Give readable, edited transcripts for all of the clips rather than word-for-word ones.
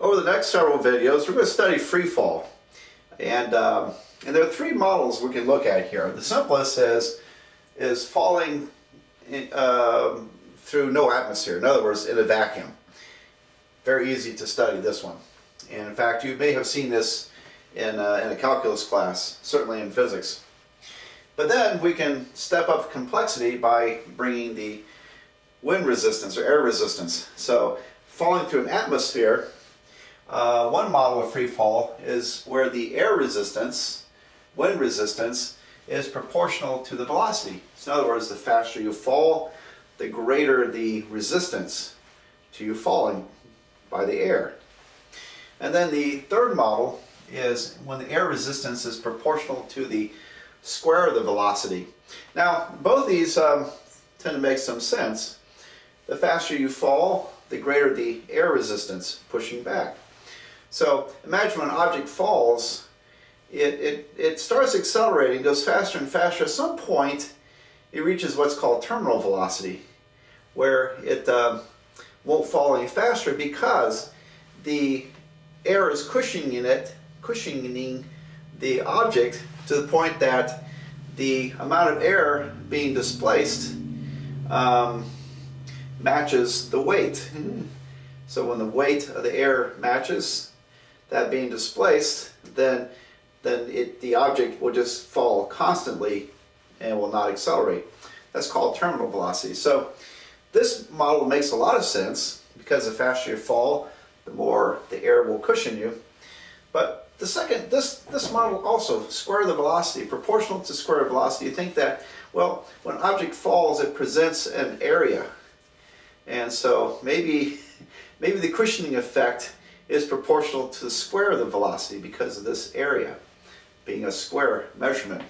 Over the next several videos, we're going to study free fall. And there are three models we can look at here. The simplest is falling through no atmosphere. In other words, in a vacuum. Very easy to study this one. And in fact, you may have seen this in a calculus class, certainly in physics. But then we can step up complexity by bringing the wind resistance or air resistance. So falling through an atmosphere, one model of free fall is where the air resistance, wind resistance, is proportional to the velocity. So in other words, the faster you fall, the greater the resistance to you falling by the air. And then the third model is when the air resistance is proportional to the square of the velocity. Now, both these tend to make some sense. The faster you fall, the greater the air resistance pushing back. So imagine when an object falls, it starts accelerating, goes faster and faster. At some point, it reaches what's called terminal velocity, where it won't fall any faster because the air is cushioning the object to the point that the amount of air being displaced matches the weight. So when the weight of the air matches that being displaced, then the object will just fall constantly and will not accelerate. That's called terminal velocity. So this model makes a lot of sense because the faster you fall, the more the air will cushion you. But the second, this model also, square the velocity, proportional to square of velocity. You think that, well, when an object falls, it presents an area. And so maybe the cushioning effect is proportional to the square of the velocity because of this area being a square measurement.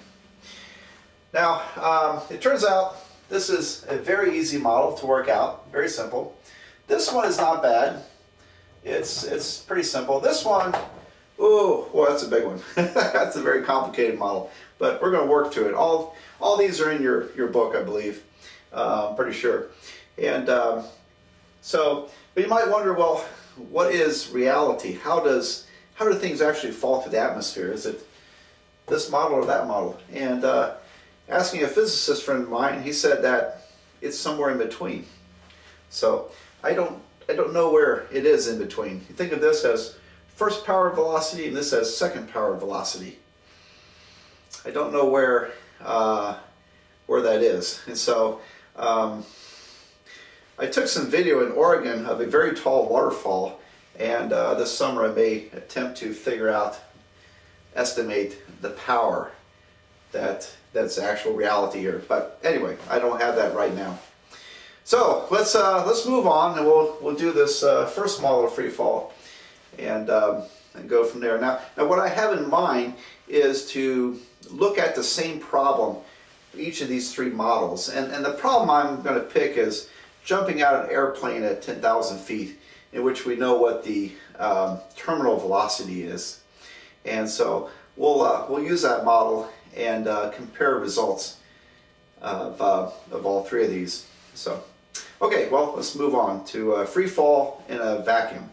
Now, it turns out this is a very easy model to work out, very simple. This one is not bad. It's pretty simple. This one, oh, well, that's a big one. That's a very complicated model, but we're going to work to it. All these are in your book, I believe. I'm pretty sure. And but you might wonder, well, what is reality? How do things actually fall through the atmosphere? Is it this model or that model? And asking a physicist friend of mine, he said that it's somewhere in between. So I don't know where it is in between. You think of this as first power velocity and this as second power velocity. I don't know where that is. And so I took some video in Oregon of a very tall waterfall, and this summer I may attempt to estimate the power that's actual reality here. But anyway, I don't have that right now. So let's move on, and we'll do this first model of free fall, and go from there. Now what I have in mind is to look at the same problem for each of these three models, and the problem I'm going to pick is jumping out of an airplane at 10,000 feet, in which we know what the terminal velocity is, and so we'll use that model and compare results of all three of these. So. Okay, well, let's move on to free fall in a vacuum.